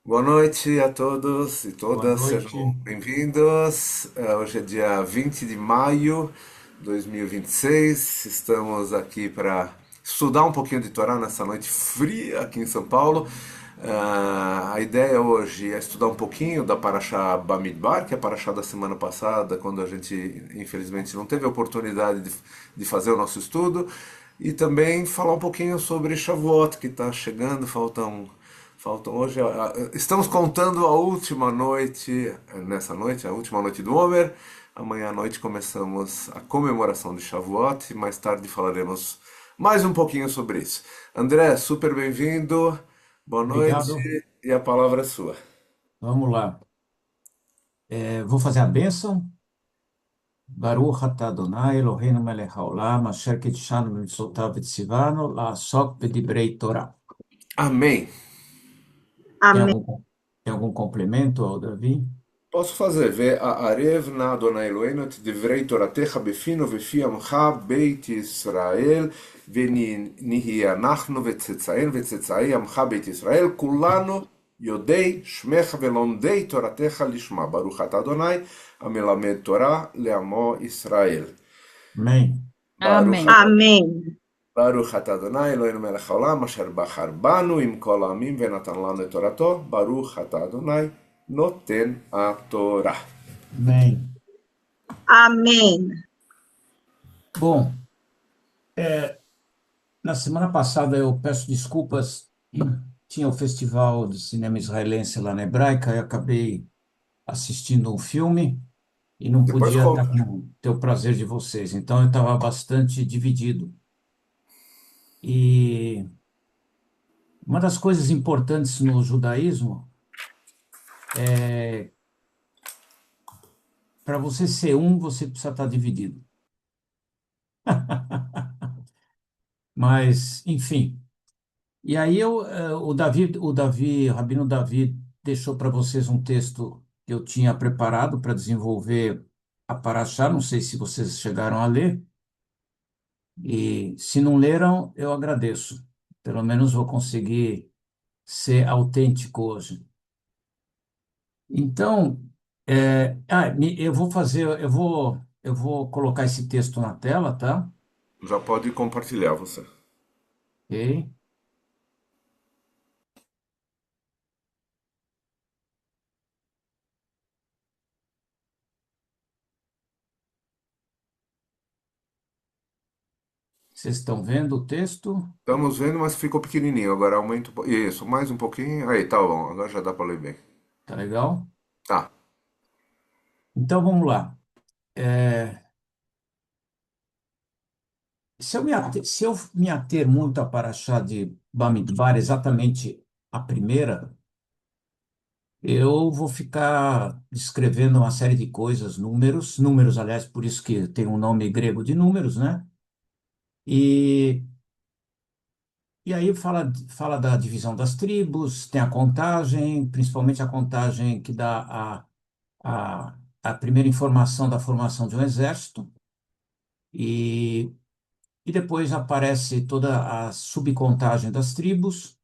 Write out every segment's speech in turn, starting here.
Boa noite a todos e Boa todas, sejam noite. bem-vindos. Hoje é dia 20 de maio de 2026. Estamos aqui para estudar um pouquinho de Torá nessa noite fria aqui em São Paulo. A ideia hoje é estudar um pouquinho da Parashá Bamidbar, que é a Parashá da semana passada, quando a gente infelizmente não teve a oportunidade de fazer o nosso estudo, e também falar um pouquinho sobre Shavuot, que está chegando, faltam hoje. Estamos contando a última noite, nessa noite, a última noite do Homer. Amanhã à noite começamos a comemoração de Shavuot e mais tarde falaremos mais um pouquinho sobre isso. André, super bem-vindo, boa noite Obrigado. e a palavra é sua. Vamos lá. Vou fazer a bênção. Baruch atah Adonai Eloheinu melech haolam, asher קידשנו במצוותיו וציוונו לעסוק בדברי תורה. Amém. Tem Amém. algum, tem algum complemento ao Davi? Posso fazer? Ve'arev na Adonai Eloheinu et divrei Toratecha befino vefi amcha beit Yisrael ונהיה אנחנו וצאצאי עמך בית ישראל כולנו יודעי שמך ולומדי תורתך לשמה ברוך אתה אדוני המלמד תורה לעמו ישראל. Amém. ברוך Amém. אתה Amém. ברוך אתה אדוני אלוהינו מלך העולם אשר בחר בנו עם כל העמים ונתן לנו את תורתו ברוך אתה אדוני נותן התורה. Amém. Amém. Bom, é, na semana passada eu peço desculpas. Tinha o Festival de Cinema Israelense lá na Hebraica e acabei assistindo um filme e não Depois podia conta. ter o prazer de vocês. Então eu estava bastante dividido. E uma das coisas importantes no judaísmo é para você ser um, você precisa estar dividido. Mas, enfim. E aí Rabino Davi deixou para vocês um texto que eu tinha preparado para desenvolver a Paraxá. Não sei se vocês chegaram a ler. E se não leram, eu agradeço. Pelo menos vou conseguir ser autêntico hoje. Então, eu vou colocar esse texto na tela, tá? Já pode compartilhar você. Ok? Vocês estão vendo o texto? Estamos vendo, mas ficou pequenininho. Agora aumenta um pouquinho. Isso, mais um pouquinho. Aí, tá bom. Agora já dá para ler bem. Tá legal? Tá. Então vamos lá. É, se eu me ater muito a Paraxá de Bamidbar, exatamente a primeira, eu vou ficar descrevendo uma série de coisas, números, aliás, por isso que tem um nome grego de números, né? E E aí fala da divisão das tribos, tem a contagem, principalmente a contagem que dá a primeira informação da formação de um exército, e, e depois aparece toda a subcontagem das tribos,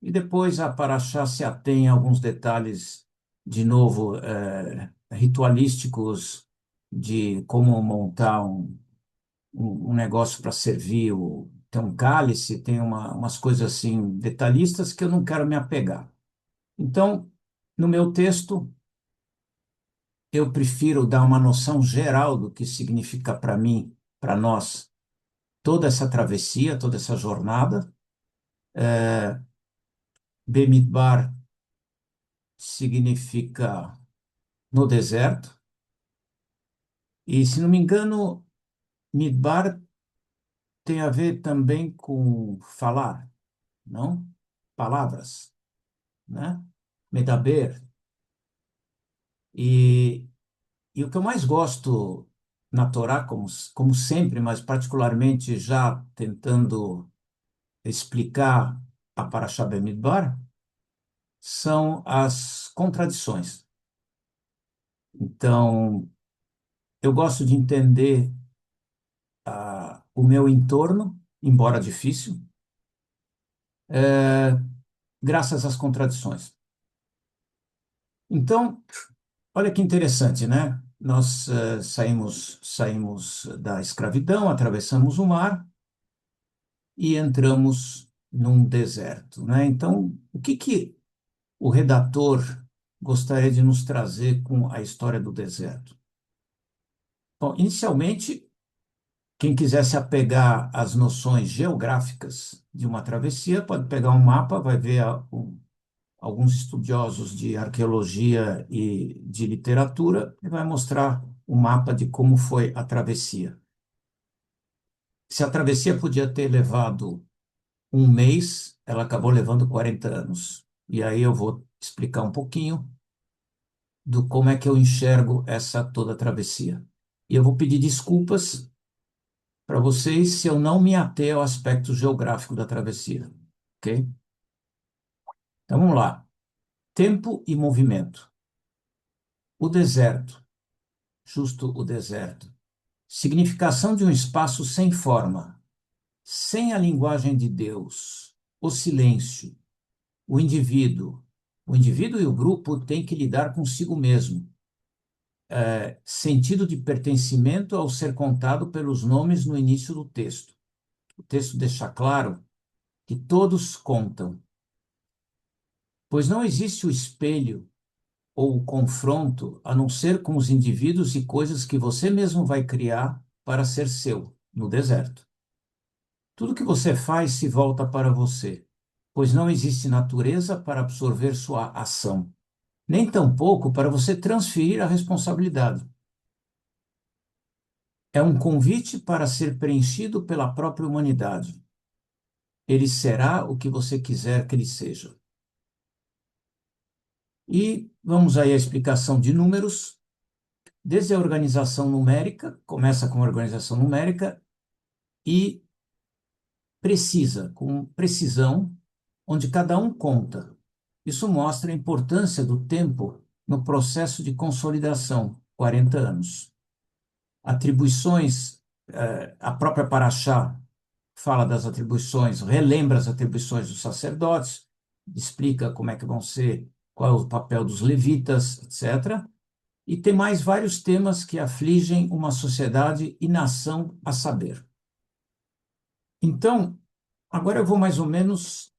e depois a Paraxá se atém a alguns detalhes, de novo, ritualísticos, de como montar um negócio para servir, tem um cálice, tem umas coisas assim detalhistas que eu não quero me apegar. Então, no meu texto, eu prefiro dar uma noção geral do que significa para mim, para nós, toda essa travessia, toda essa jornada. Bemidbar significa no deserto, e, se não me engano, Midbar tem a ver também com falar, não? Palavras, né? Medaber. E, e o que eu mais gosto na Torá, como sempre, mas particularmente já tentando explicar a Parashá Bemidbar, são as contradições. Então, eu gosto de entender o meu entorno, embora difícil, graças às contradições. Então, olha que interessante, né? Nós saímos da escravidão, atravessamos o mar e entramos num deserto, né? Então, o que que o redator gostaria de nos trazer com a história do deserto? Bom, inicialmente, quem quiser se apegar às noções geográficas de uma travessia, pode pegar um mapa, vai ver alguns estudiosos de arqueologia e de literatura, e vai mostrar o mapa de como foi a travessia. Se a travessia podia ter levado um mês, ela acabou levando 40 anos. E aí eu vou explicar um pouquinho do como é que eu enxergo essa toda travessia. E eu vou pedir desculpas para vocês se eu não me ater ao aspecto geográfico da travessia, ok? Então vamos lá. Tempo e movimento. O deserto, justo o deserto. Significação de um espaço sem forma, sem a linguagem de Deus, o silêncio, o indivíduo. O indivíduo e o grupo têm que lidar consigo mesmo. Sentido de pertencimento ao ser contado pelos nomes no início do texto. O texto deixa claro que todos contam, pois não existe o espelho ou o confronto a não ser com os indivíduos e coisas que você mesmo vai criar para ser seu, no deserto. Tudo que você faz se volta para você, pois não existe natureza para absorver sua ação, nem tampouco para você transferir a responsabilidade. É um convite para ser preenchido pela própria humanidade. Ele será o que você quiser que ele seja. E vamos aí à explicação de números. Desde a organização numérica, começa com a organização numérica e precisa, com precisão, onde cada um conta. Isso mostra a importância do tempo no processo de consolidação, 40 anos. Atribuições, a própria Paraxá fala das atribuições, relembra as atribuições dos sacerdotes, explica como é que vão ser, qual é o papel dos levitas, etc. E tem mais vários temas que afligem uma sociedade e nação a saber. Então, agora eu vou mais ou menos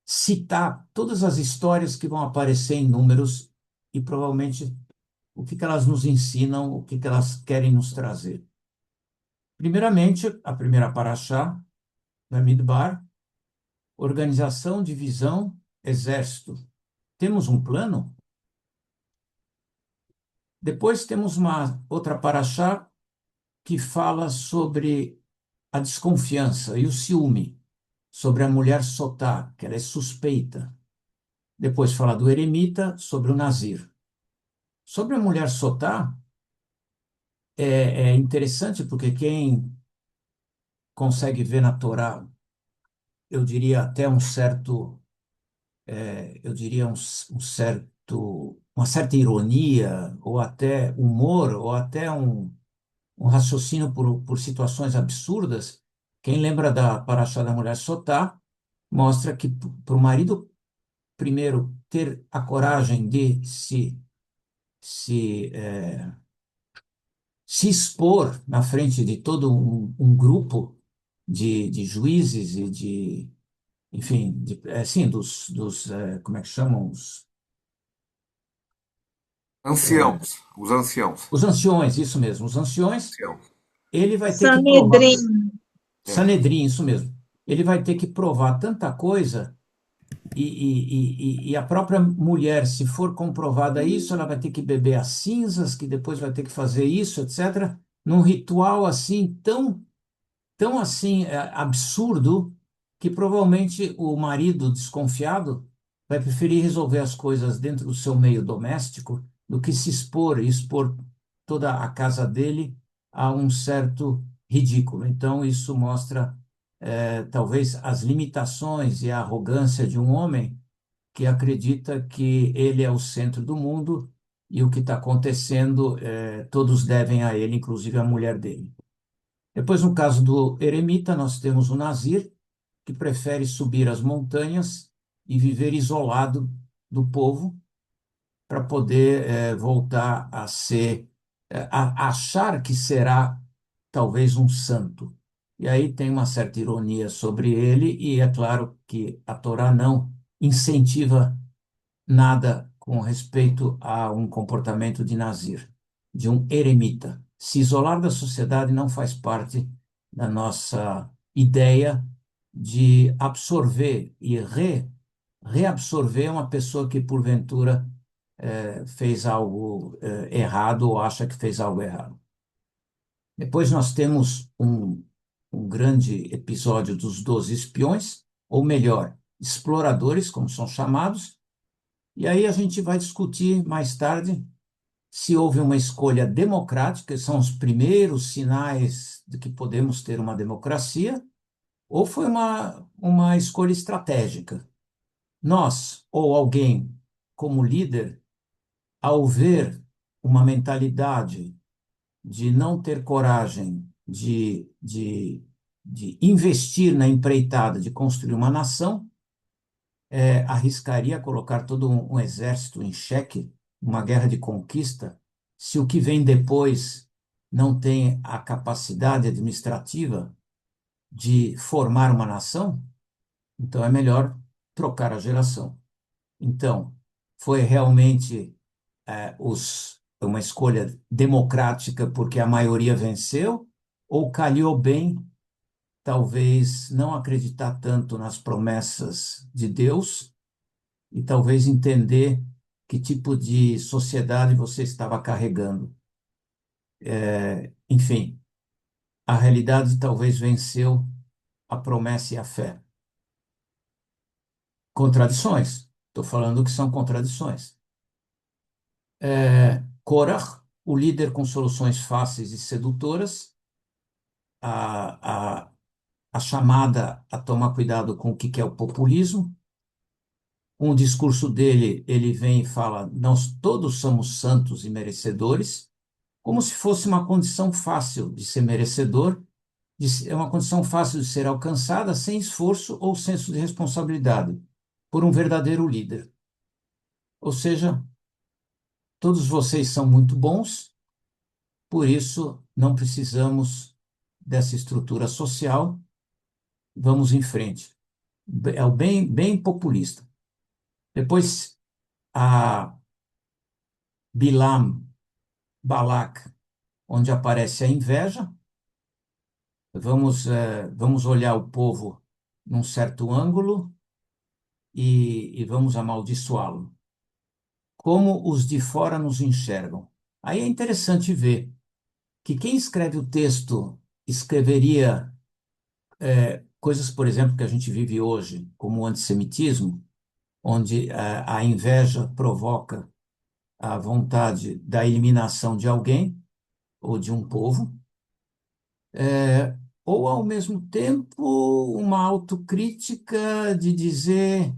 citar todas as histórias que vão aparecer em números e provavelmente o que elas nos ensinam, o que elas querem nos trazer. Primeiramente, a primeira paraxá, Bamidbar, organização, divisão, exército. Temos um plano? Depois temos uma outra paraxá que fala sobre a desconfiança e o ciúme, sobre a mulher Sotá, que ela é suspeita. Depois fala do eremita, sobre o Nazir. Sobre a mulher Sotá, é interessante porque quem consegue ver na Torá, eu diria até um certo, eu diria uma certa ironia, ou até humor, ou até um raciocínio por situações absurdas. Quem lembra da Paraxá da mulher Sotá, mostra que para o marido, primeiro, ter a coragem de se, se expor na frente de todo um grupo de juízes e de, enfim, assim, como é que chamam? Os anciãos. Os anciões, isso mesmo, os anciões, Anciãos. ele vai ter que provar, Sanedrim. É. Sanedrim, isso mesmo, ele vai ter que provar tanta coisa. E a própria mulher, se for comprovada isso, ela vai ter que beber as cinzas, que depois vai ter que fazer isso, etc., num ritual assim tão assim absurdo que provavelmente o marido desconfiado vai preferir resolver as coisas dentro do seu meio doméstico do que se expor e expor toda a casa dele a um certo ridículo. Então, isso mostra talvez as limitações e a arrogância de um homem que acredita que ele é o centro do mundo e o que está acontecendo, todos devem a ele, inclusive a mulher dele. Depois, no caso do eremita, nós temos o Nazir, que prefere subir as montanhas e viver isolado do povo para poder voltar a ser, a achar que será talvez um santo. E aí tem uma certa ironia sobre ele, e é claro que a Torá não incentiva nada com respeito a um comportamento de nazir, de um eremita. Se isolar da sociedade não faz parte da nossa ideia de absorver e reabsorver uma pessoa que, porventura, fez algo errado ou acha que fez algo errado. Depois nós temos um grande episódio dos 12 espiões, ou melhor, exploradores, como são chamados, e aí a gente vai discutir mais tarde se houve uma escolha democrática, são os primeiros sinais de que podemos ter uma democracia, ou foi uma escolha estratégica. Nós, ou alguém como líder, ao ver uma mentalidade de não ter coragem de investir na empreitada de construir uma nação, arriscaria colocar todo um exército em xeque, uma guerra de conquista, se o que vem depois não tem a capacidade administrativa de formar uma nação? Então é melhor trocar a geração. Então, foi realmente uma escolha democrática porque a maioria venceu, ou calhou bem, talvez, não acreditar tanto nas promessas de Deus e talvez entender que tipo de sociedade você estava carregando. Enfim, a realidade talvez venceu a promessa e a fé. Contradições. Estou falando que são contradições. Korah, o líder com soluções fáceis e sedutoras, a, a, a chamada a tomar cuidado com o que é o populismo. Com o discurso dele, ele vem e fala: nós todos somos santos e merecedores, como se fosse uma condição fácil de ser merecedor, é uma condição fácil de ser alcançada sem esforço ou senso de responsabilidade, por um verdadeiro líder. Ou seja, todos vocês são muito bons, por isso não precisamos dessa estrutura social, vamos em frente. É o bem populista. Depois, a Bilam, Balak, onde aparece a inveja. Vamos olhar o povo num certo ângulo e vamos amaldiçoá-lo. Como os de fora nos enxergam. Aí é interessante ver que quem escreve o texto escreveria coisas, por exemplo, que a gente vive hoje, como o antissemitismo, onde a inveja provoca a vontade da eliminação de alguém ou de um povo, ou, ao mesmo tempo, uma autocrítica de dizer: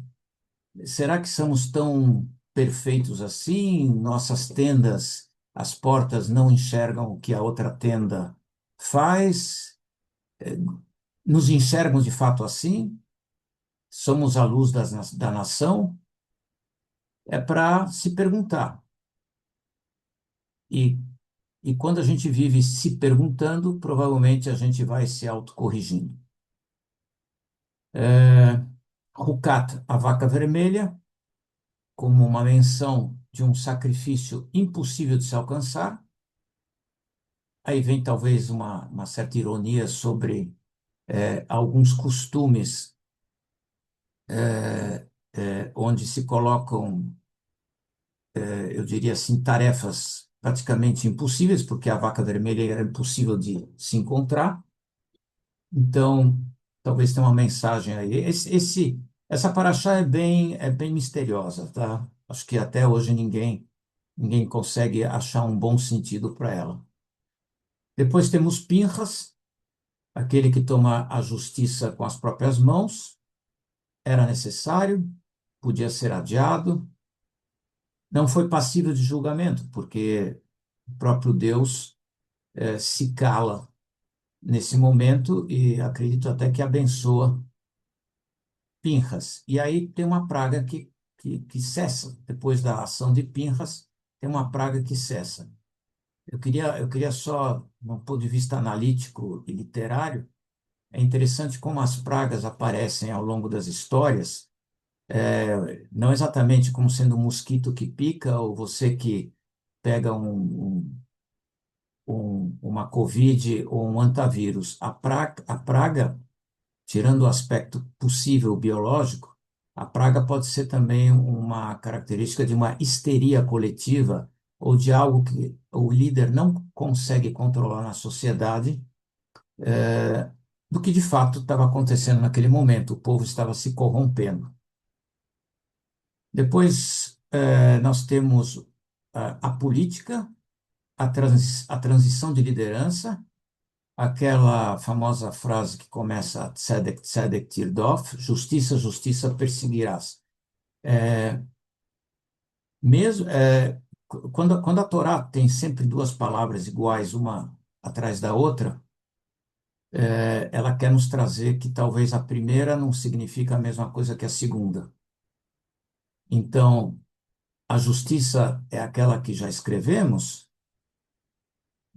será que somos tão perfeitos assim? Nossas tendas, as portas não enxergam o que a outra tenda faz? Nos enxergam de fato assim? Somos a luz da nação? É para se perguntar. E, e quando a gente vive se perguntando, provavelmente a gente vai se autocorrigindo. Rucat, a vaca vermelha, como uma menção de um sacrifício impossível de se alcançar. Aí vem talvez uma certa ironia sobre alguns costumes onde se colocam, eu diria assim, tarefas praticamente impossíveis, porque a vaca vermelha era impossível de se encontrar. Então, talvez tenha uma mensagem aí. Essa paraxá é bem misteriosa, tá? Acho que até hoje ninguém consegue achar um bom sentido para ela. Depois temos Pinchas, aquele que toma a justiça com as próprias mãos. Era necessário, podia ser adiado. Não foi passível de julgamento, porque o próprio Deus se cala nesse momento e acredito até que abençoa Pinhas. E aí tem uma praga que cessa. Depois da ação de Pinhas, tem uma praga que cessa. Eu queria só, do ponto de vista analítico e literário, é interessante como as pragas aparecem ao longo das histórias, não exatamente como sendo um mosquito que pica ou você que pega uma Covid ou um antavírus. A praga, tirando o aspecto possível biológico, a praga pode ser também uma característica de uma histeria coletiva ou de algo que o líder não consegue controlar na sociedade, do que de fato estava acontecendo naquele momento. O povo estava se corrompendo. Depois, nós temos a política, a transição de liderança, aquela famosa frase que começa Tzedek, Tzedek Tirdof, justiça, justiça perseguirás. Mesmo, quando a Torá tem sempre duas palavras iguais, uma atrás da outra, ela quer nos trazer que talvez a primeira não significa a mesma coisa que a segunda. Então, a justiça é aquela que já escrevemos,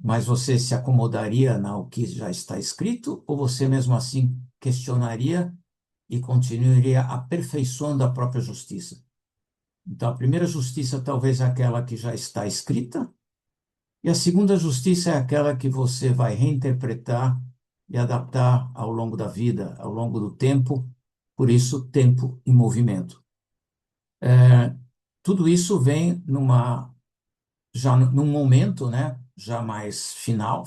mas você se acomodaria ao que já está escrito, ou você mesmo assim questionaria e continuaria aperfeiçoando a própria justiça? Então, a primeira justiça talvez é aquela que já está escrita, e a segunda justiça é aquela que você vai reinterpretar e adaptar ao longo da vida, ao longo do tempo, por isso, tempo em movimento. Tudo isso vem já num momento, né, já mais final,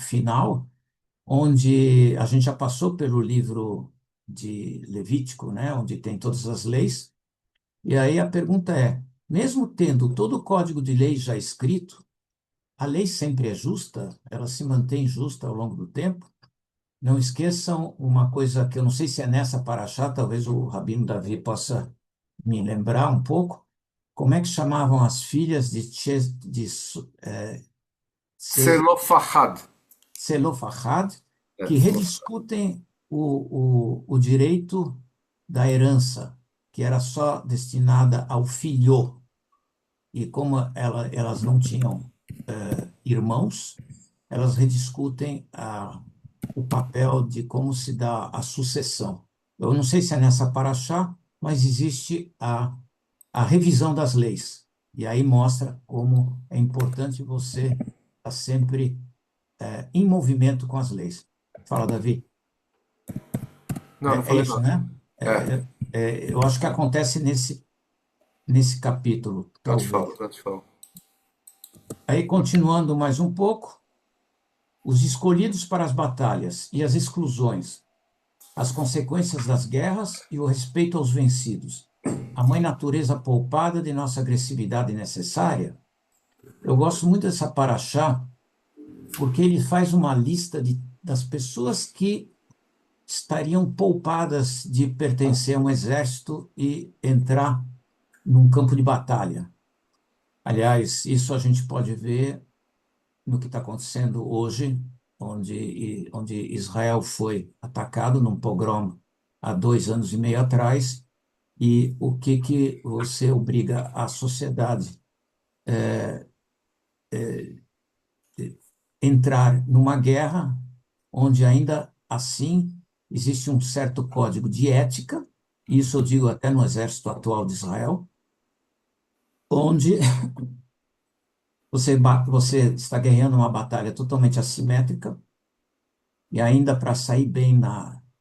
onde a gente já passou pelo livro de Levítico, né, onde tem todas as leis, e aí a pergunta é, mesmo tendo todo o código de leis já escrito, a lei sempre é justa? Ela se mantém justa ao longo do tempo? Não esqueçam uma coisa que eu não sei se é nessa paraxá, talvez o Rabino Davi possa me lembrar um pouco. Como é que chamavam as filhas Zelofahad. Zelofahad, É, que rediscutem o direito da herança, que era só destinada ao filho? E como elas não tinham irmãos, elas rediscutem o papel de como se dá a sucessão. Eu não sei se é nessa paraxá, mas existe a revisão das leis. E aí mostra como é importante você estar sempre em movimento com as leis. Fala, Davi. não É falei isso, nada. né? É, Eu acho que acontece nesse capítulo, eu te talvez. falo, eu te falo. Aí, continuando mais um pouco, os escolhidos para as batalhas e as exclusões, as consequências das guerras e o respeito aos vencidos, a mãe natureza poupada de nossa agressividade necessária. Eu gosto muito dessa paraxá, porque ele faz uma lista das pessoas que estariam poupadas de pertencer a um exército e entrar num campo de batalha. Aliás, isso a gente pode ver no que está acontecendo hoje, onde Israel foi atacado num pogrom há 2 anos e meio atrás, e o que você obriga a sociedade a entrar numa guerra onde ainda assim existe um certo código de ética, isso eu digo até no exército atual de Israel, onde você está ganhando uma batalha totalmente assimétrica, e ainda para sair bem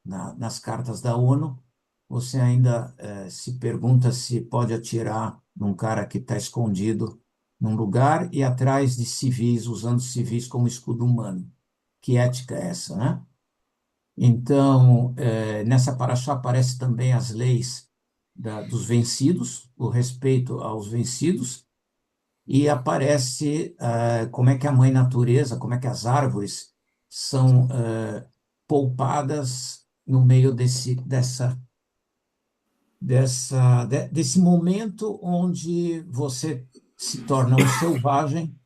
nas cartas da ONU, você ainda se pergunta se pode atirar num cara que está escondido num lugar e atrás de civis, usando civis como escudo humano. Que ética é essa, né? Então, nessa paraxá aparece também as leis dos vencidos, o respeito aos vencidos, e aparece como é que a mãe natureza, como é que as árvores são poupadas no meio desse momento onde você se torna um selvagem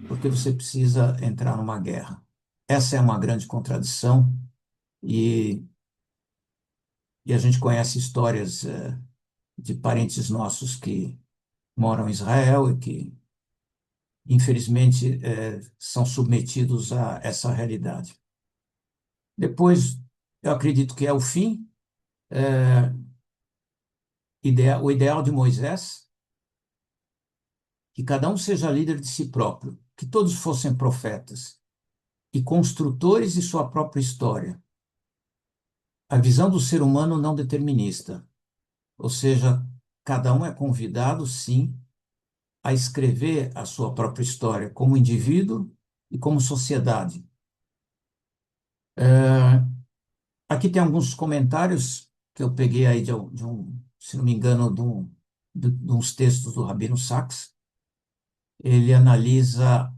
porque você precisa entrar numa guerra. Essa é uma grande contradição e E a gente conhece histórias de parentes nossos que moram em Israel e que, infelizmente, são submetidos a essa realidade. Depois, eu acredito que é o fim, o ideal de Moisés, que cada um seja líder de si próprio, que todos fossem profetas e construtores de sua própria história. A visão do ser humano não determinista, ou seja, cada um é convidado, sim, a escrever a sua própria história como indivíduo e como sociedade. Aqui tem alguns comentários que eu peguei aí se não me engano, de uns textos do Rabino Sacks. Ele analisa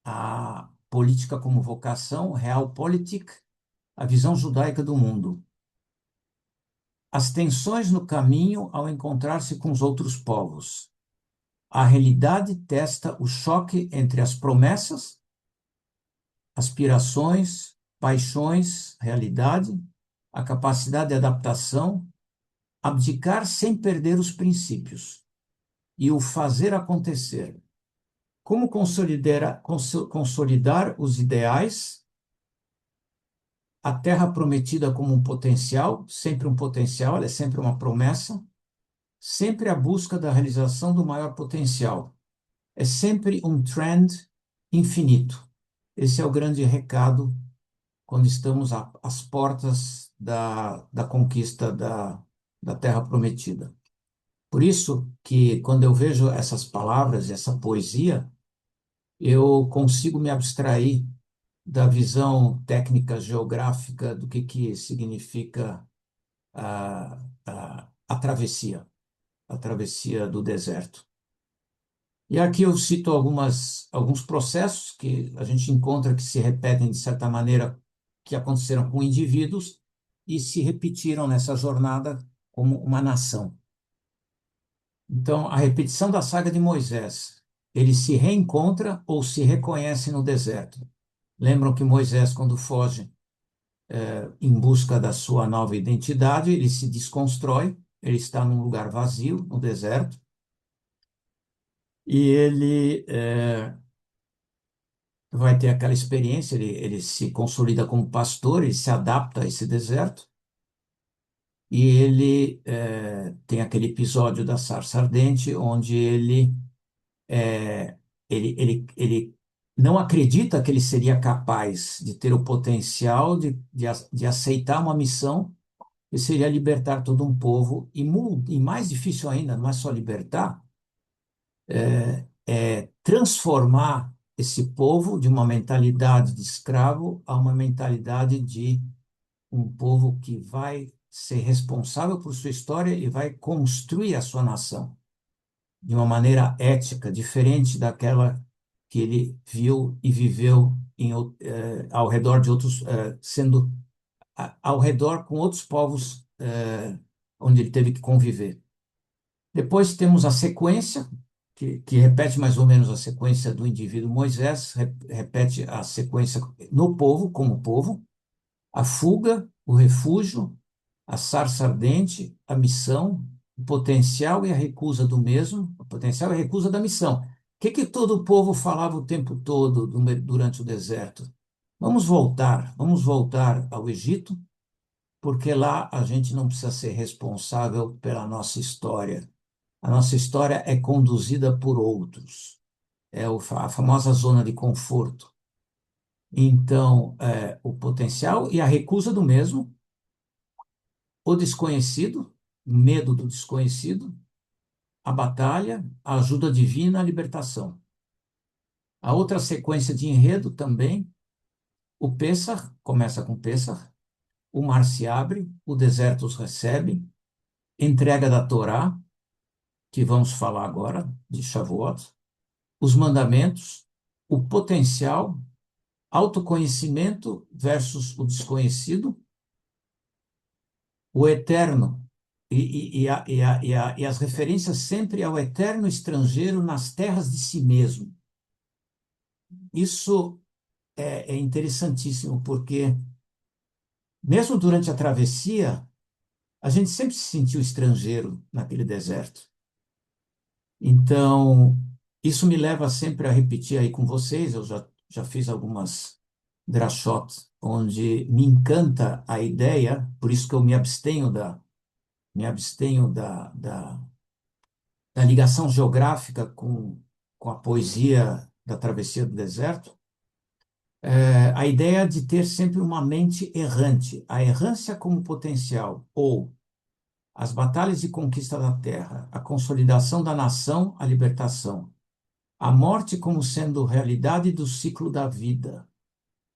a política como vocação, Realpolitik, a visão judaica do mundo. As tensões no caminho ao encontrar-se com os outros povos. A realidade testa o choque entre as promessas, aspirações, paixões, realidade, a capacidade de adaptação, abdicar sem perder os princípios e o fazer acontecer. Como consolidar os ideais, a terra prometida como um potencial, ela é sempre uma promessa, sempre a busca da realização do maior potencial. É sempre um trend infinito. Esse é o grande recado quando estamos às portas da conquista da Terra Prometida. Por isso que, quando eu vejo essas palavras, essa poesia, eu consigo me abstrair da visão técnica geográfica do que significa a travessia do deserto. E aqui eu cito alguns processos que a gente encontra que se repetem, de certa maneira, que aconteceram com indivíduos e se repetiram nessa jornada como uma nação. Então, a repetição da saga de Moisés, ele se reencontra ou se reconhece no deserto. Lembram que Moisés, quando foge em busca da sua nova identidade, ele se desconstrói, ele está num lugar vazio, no deserto, e ele vai ter aquela experiência, ele se consolida como pastor, ele se adapta a esse deserto, e ele tem aquele episódio da sarça ardente, onde ele não acredita que ele seria capaz de ter o potencial de aceitar uma missão que seria libertar todo um povo, e mais difícil ainda, não é só libertar, transformar esse povo de uma mentalidade de escravo a uma mentalidade de um povo que vai ser responsável por sua história e vai construir a sua nação de uma maneira ética, diferente daquela que ele viu e viveu ao redor de outros, ao redor com outros povos onde ele teve que conviver. Depois temos a sequência, que repete mais ou menos a sequência do indivíduo Moisés, repete a sequência no povo, como povo, a fuga, o refúgio, a sarça ardente, a missão, o potencial e a recusa do mesmo, o potencial e a recusa da missão. O que todo o povo falava o tempo todo durante o deserto? Vamos voltar ao Egito, porque lá a gente não precisa ser responsável pela nossa história. A nossa história é conduzida por outros. É a famosa zona de conforto. Então, o potencial e a recusa do mesmo, o desconhecido, o medo do desconhecido, a batalha, a ajuda divina, a libertação. A outra sequência de enredo também, o Pêssar, começa com Pêssar, o mar se abre, o deserto os recebe, entrega da Torá, que vamos falar agora, de Shavuot, os mandamentos, o potencial, autoconhecimento versus o desconhecido, o eterno, e as referências sempre ao eterno estrangeiro nas terras de si mesmo. Isso é interessantíssimo, porque mesmo durante a travessia, a gente sempre se sentiu estrangeiro naquele deserto. Então, isso me leva sempre a repetir aí com vocês, eu já fiz algumas drashot, onde me encanta a ideia, por isso que eu me abstenho da ligação geográfica com a poesia da travessia do deserto, a ideia de ter sempre uma mente errante, a errância como potencial, ou as batalhas de conquista da terra, a consolidação da nação, a libertação, a morte como sendo realidade do ciclo da vida.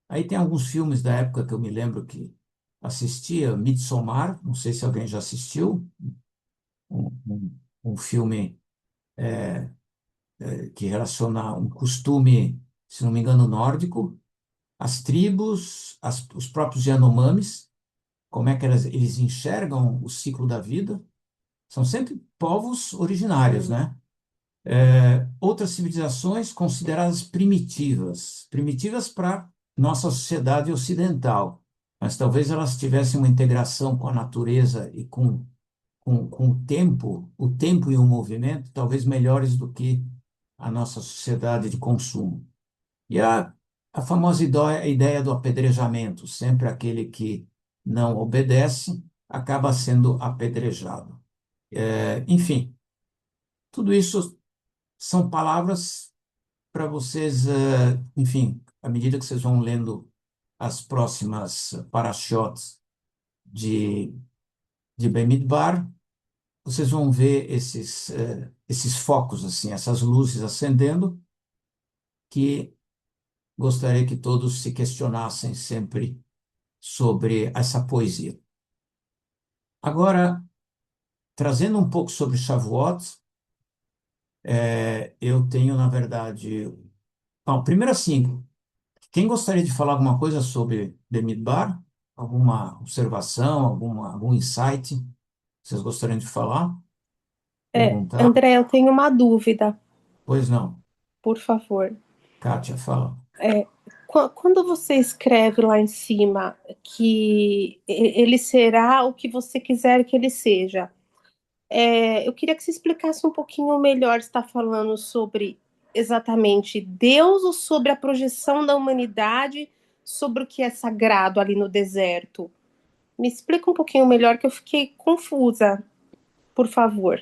Aí tem alguns filmes da época que eu me lembro que assistia, Midsommar, não sei se alguém já assistiu, um filme que relaciona um costume, se não me engano, nórdico, as tribos, os próprios Yanomamis, como é que eles enxergam o ciclo da vida. São sempre povos originários, né? Outras civilizações consideradas primitivas, primitivas para nossa sociedade ocidental, mas talvez elas tivessem uma integração com a natureza e com o tempo e o movimento, talvez melhores do que a nossa sociedade de consumo. E a famosa ideia do apedrejamento, sempre aquele que não obedece acaba sendo apedrejado. Enfim, tudo isso são palavras para vocês, enfim, à medida que vocês vão lendo as próximas parashots de, de Bemidbar, vocês vão ver esses focos, assim, essas luzes acendendo, que gostaria que todos se questionassem sempre sobre essa poesia. Agora, trazendo um pouco sobre Shavuot, eu tenho, na verdade... Bom, primeiro assim, quem gostaria de falar alguma coisa sobre Bemidbar? Alguma observação, algum insight? Vocês gostariam de falar? Perguntar? André, eu tenho uma dúvida, Pois não. por favor. Kátia, fala. Quando você escreve lá em cima que ele será o que você quiser que ele seja, eu queria que você explicasse um pouquinho melhor, se está falando sobre exatamente Deus ou sobre a projeção da humanidade sobre o que é sagrado ali no deserto. Me explica um pouquinho melhor que eu fiquei confusa, por favor.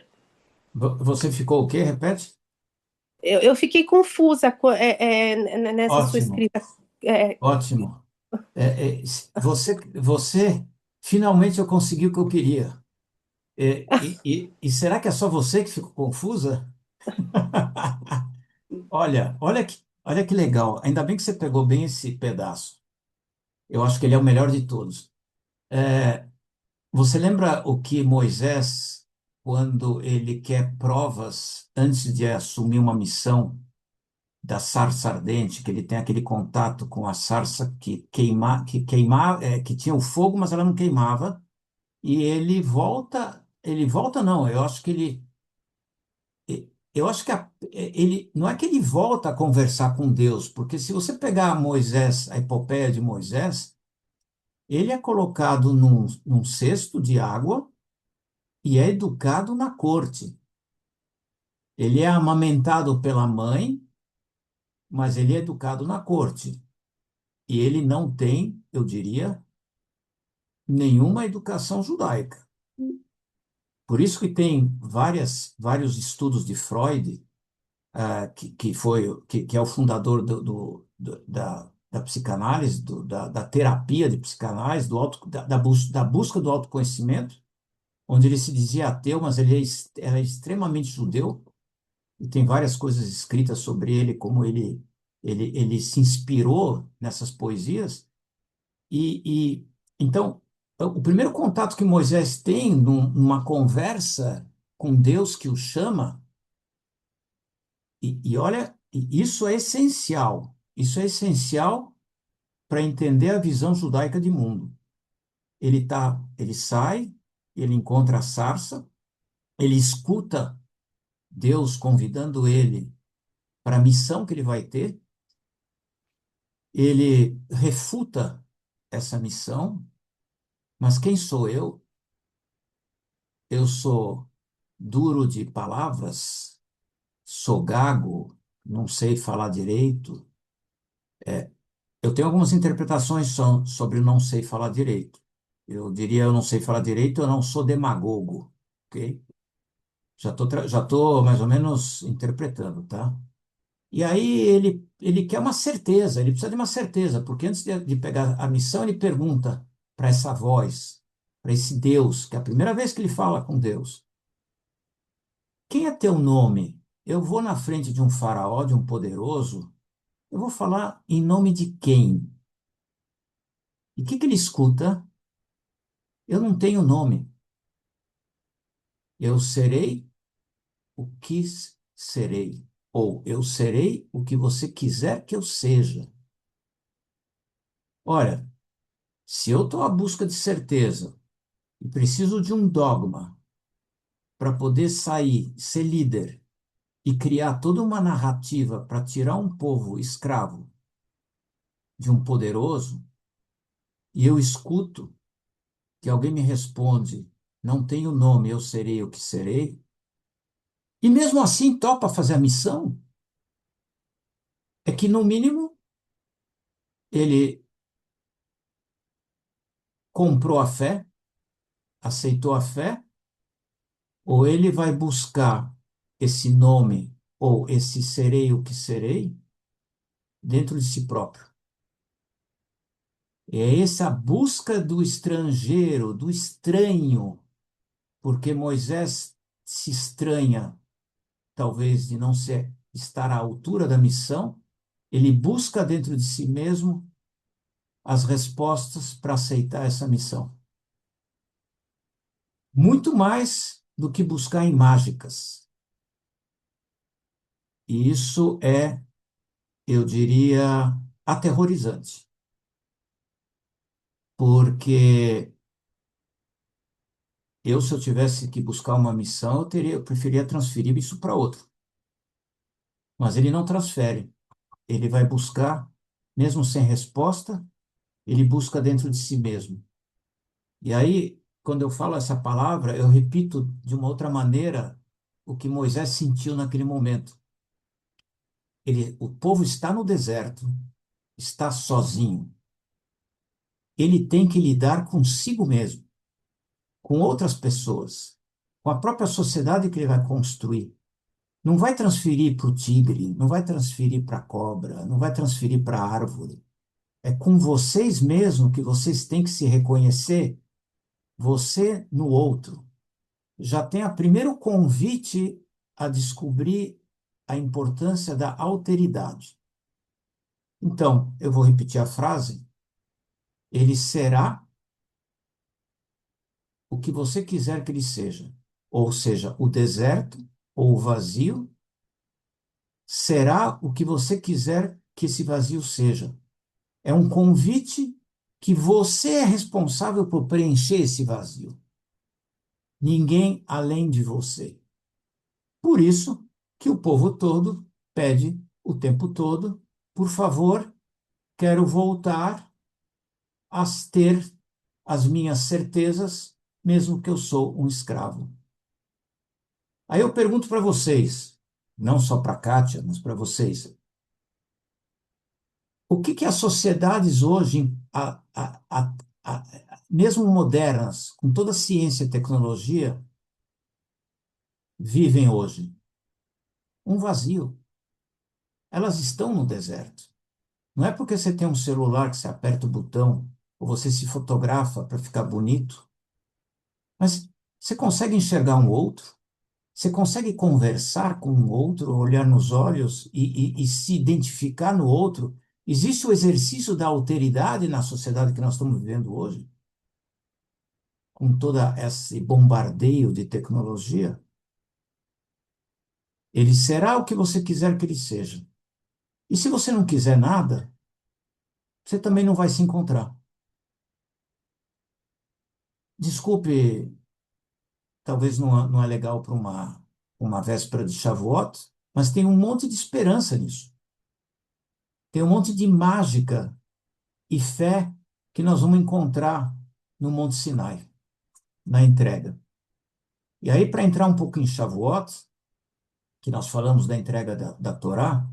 Você ficou o quê? Repete? Eu fiquei confusa nessa sua Ótimo, escrita. É, ótimo. Você finalmente eu consegui o que eu queria. E será que é só você que ficou confusa? Olha que legal. Ainda bem que você pegou bem esse pedaço. Eu acho que ele é o melhor de todos. Você lembra o que Moisés, quando ele quer provas antes de assumir uma missão da sarça ardente, que ele tem aquele contato com a sarça que tinha o fogo, mas ela não queimava, e ele volta não, ele não é que ele volta a conversar com Deus, porque se você pegar Moisés, a epopeia de Moisés, ele é colocado num cesto de água e é educado na corte. Ele é amamentado pela mãe, mas ele é educado na corte. E ele não tem, eu diria, nenhuma educação judaica. Por isso que tem vários estudos de Freud, que é o fundador da psicanálise, da terapia de psicanálise, da busca do autoconhecimento, onde ele se dizia ateu, mas ele era extremamente judeu, e tem várias coisas escritas sobre ele, como ele se inspirou nessas poesias. Então, o primeiro contato que Moisés tem numa conversa com Deus que o chama, e olha, isso é essencial para entender a visão judaica de mundo. Ele sai, ele encontra a sarça, ele escuta Deus convidando ele para a missão que ele vai ter, ele refuta essa missão, mas quem sou eu? eu sou duro de palavras, sou gago, não sei falar direito. Eu tenho algumas interpretações sobre não sei falar direito. Eu diria, eu não sei falar direito, eu não sou demagogo, ok? Já tô mais ou menos interpretando, tá? E aí ele quer uma certeza, ele precisa de uma certeza, porque antes de pegar a missão, ele pergunta para essa voz, para esse Deus, que é a primeira vez que ele fala com Deus: quem é teu nome? Eu vou na frente de um faraó, de um poderoso, eu vou falar em nome de quem? E o que ele escuta? Eu não tenho nome. Eu serei o que serei. Ou eu serei o que você quiser que eu seja. Olha, se eu estou à busca de certeza e preciso de um dogma para poder sair, ser líder e criar toda uma narrativa para tirar um povo escravo de um poderoso, e eu escuto que alguém me responde: não tenho nome, eu serei o que serei, e mesmo assim topa fazer a missão, é que, no mínimo, ele comprou a fé, aceitou a fé, ou ele vai buscar esse nome ou esse serei o que serei dentro de si próprio. É essa busca do estrangeiro, do estranho, porque Moisés se estranha, talvez, de não ser, estar à altura da missão, ele busca dentro de si mesmo as respostas para aceitar essa missão. Muito mais do que buscar em mágicas. E isso é, eu diria, aterrorizante, porque se eu tivesse que buscar uma missão, eu preferia transferir isso para outro. Mas ele não transfere. Ele vai buscar, mesmo sem resposta, ele busca dentro de si mesmo. E aí, quando eu falo essa palavra, eu repito de uma outra maneira o que Moisés sentiu naquele momento. O povo está no deserto, está sozinho. Ele tem que lidar consigo mesmo, com outras pessoas, com a própria sociedade que ele vai construir. Não vai transferir para o tigre, não vai transferir para a cobra, não vai transferir para a árvore. É com vocês mesmo que vocês têm que se reconhecer, você no outro. Já tem o primeiro convite a descobrir a importância da alteridade. Então, eu vou repetir a frase: ele será o que você quiser que ele seja. Ou seja, o deserto ou o vazio será o que você quiser que esse vazio seja. É um convite que você é responsável por preencher esse vazio. Ninguém além de você. Por isso que o povo todo pede o tempo todo: por favor, quero voltar a ter as minhas certezas, mesmo que eu sou um escravo. Aí eu pergunto para vocês, não só para a Kátia, mas para vocês: o que as sociedades hoje, mesmo modernas, com toda a ciência e tecnologia, vivem hoje? Um vazio. Elas estão no deserto. Não é porque você tem um celular que você aperta o botão ou você se fotografa para ficar bonito, mas você consegue enxergar um outro? Você consegue conversar com um outro, olhar nos olhos e se identificar no outro? Existe o exercício da alteridade na sociedade que nós estamos vivendo hoje, com todo esse bombardeio de tecnologia? Ele será o que você quiser que ele seja. E se você não quiser nada, você também não vai se encontrar. Desculpe, talvez não é legal para uma véspera de Shavuot, mas tem um monte de esperança nisso. Tem um monte de mágica e fé que nós vamos encontrar no Monte Sinai, na entrega. E aí, para entrar um pouco em Shavuot, que nós falamos da entrega da Torá,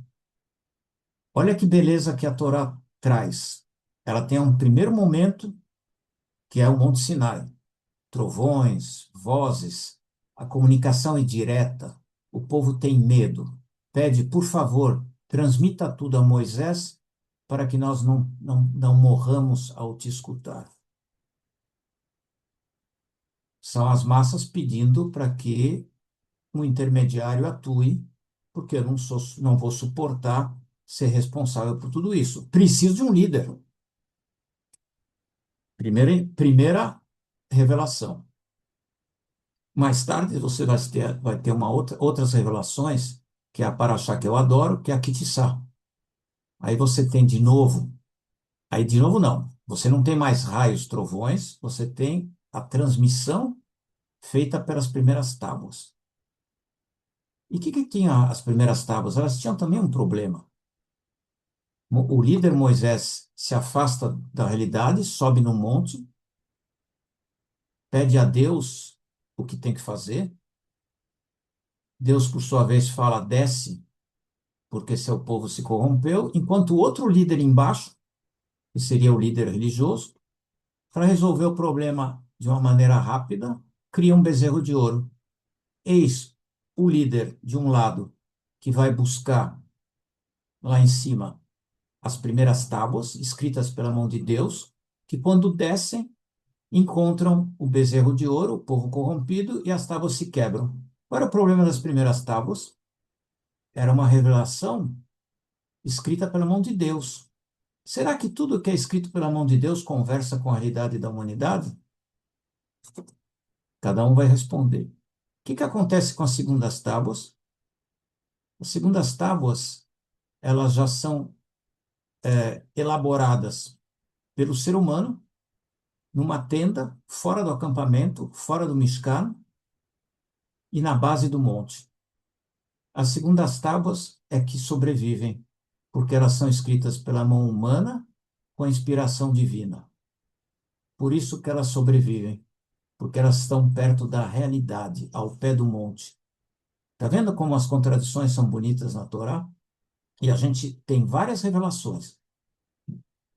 olha que beleza que a Torá traz. Ela tem um primeiro momento, que é o Monte Sinai. Trovões, vozes, a comunicação é direta. O povo tem medo. Pede, por favor, transmita tudo a Moisés para que nós não morramos ao te escutar. São as massas pedindo para que um intermediário atue, porque eu não vou suportar ser responsável por tudo isso. Preciso de um líder. Primeira revelação. Mais tarde você vai ter outras revelações, que é a Paraxá que eu adoro, que é a Kitissá. Aí você tem de novo não, você não tem mais raios, trovões, você tem a transmissão feita pelas primeiras tábuas. E o que tinha as primeiras tábuas? Elas tinham também um problema. O líder Moisés se afasta da realidade, sobe no monte, pede a Deus o que tem que fazer. Deus, por sua vez, fala: desce, porque seu povo se corrompeu, enquanto o outro líder embaixo, que seria o líder religioso, para resolver o problema de uma maneira rápida, cria um bezerro de ouro. Eis o líder de um lado que vai buscar lá em cima as primeiras tábuas escritas pela mão de Deus, que quando descem encontram o bezerro de ouro, o povo corrompido, e as tábuas se quebram. Qual era o problema das primeiras tábuas? Era uma revelação escrita pela mão de Deus. Será que tudo que é escrito pela mão de Deus conversa com a realidade da humanidade? Cada um vai responder. O que acontece com as segundas tábuas? As segundas tábuas, elas já são elaboradas pelo ser humano numa tenda, fora do acampamento, fora do Mishkan e na base do monte. As segundas tábuas é que sobrevivem, porque elas são escritas pela mão humana com a inspiração divina. Por isso que elas sobrevivem, porque elas estão perto da realidade, ao pé do monte. Está vendo como as contradições são bonitas na Torá? E a gente tem várias revelações.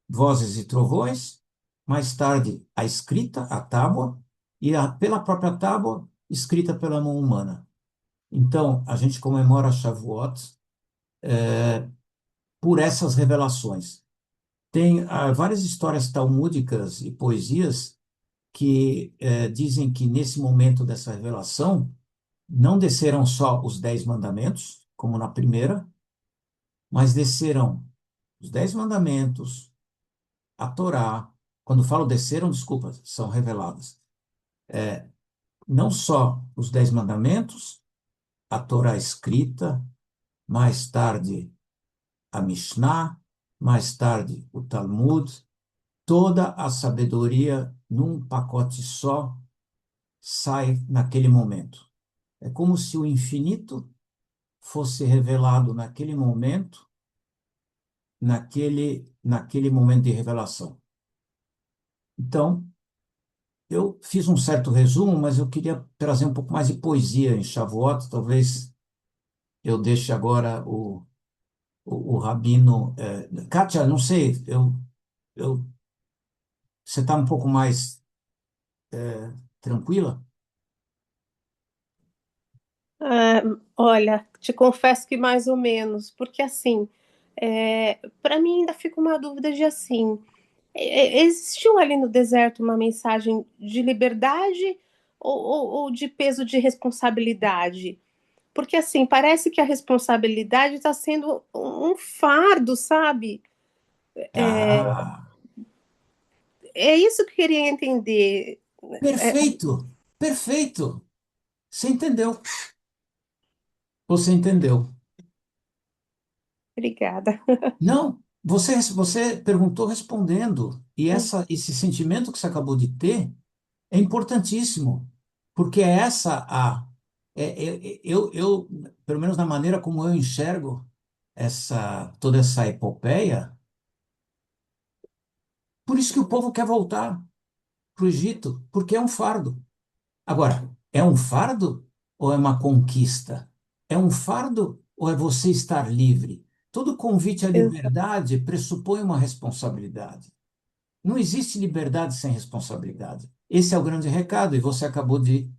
Vozes e trovões, mais tarde a escrita, a tábua, e pela própria tábua, escrita pela mão humana. Então, a gente comemora Shavuot por essas revelações. Tem várias histórias talmúdicas e poesias que dizem que nesse momento dessa revelação, não desceram só os 10 mandamentos, como na primeira, mas desceram os 10 mandamentos, a Torá. Quando falo desceram, desculpa, são reveladas. Não só os 10 mandamentos, a Torá escrita, mais tarde a Mishnah, mais tarde o Talmud, toda a sabedoria num pacote só sai naquele momento. É como se o infinito fosse revelado naquele momento, naquele momento de revelação. Então, eu fiz um certo resumo, mas eu queria trazer um pouco mais de poesia em Shavuot. Talvez eu deixe agora o Rabino. Kátia, não sei, você está um pouco mais tranquila? Ah, olha, te confesso que mais ou menos, porque assim, para mim ainda fica uma dúvida de assim, existiu ali no deserto uma mensagem de liberdade ou de peso de responsabilidade? Porque assim, parece que a responsabilidade está sendo um fardo, sabe? Ah, É isso que eu queria entender. perfeito, perfeito. Você entendeu? Você entendeu. Obrigada. Não, você perguntou respondendo. E esse sentimento que você acabou de ter é importantíssimo, porque é essa pelo menos na maneira como eu enxergo toda essa epopeia, por isso que o povo quer voltar para o Egito, porque é um fardo. Agora, É um fardo ou é uma conquista? É um fardo ou é você estar livre? Todo convite à Exa- liberdade pressupõe uma responsabilidade. Não existe liberdade sem responsabilidade. Esse é o grande recado, e você acabou de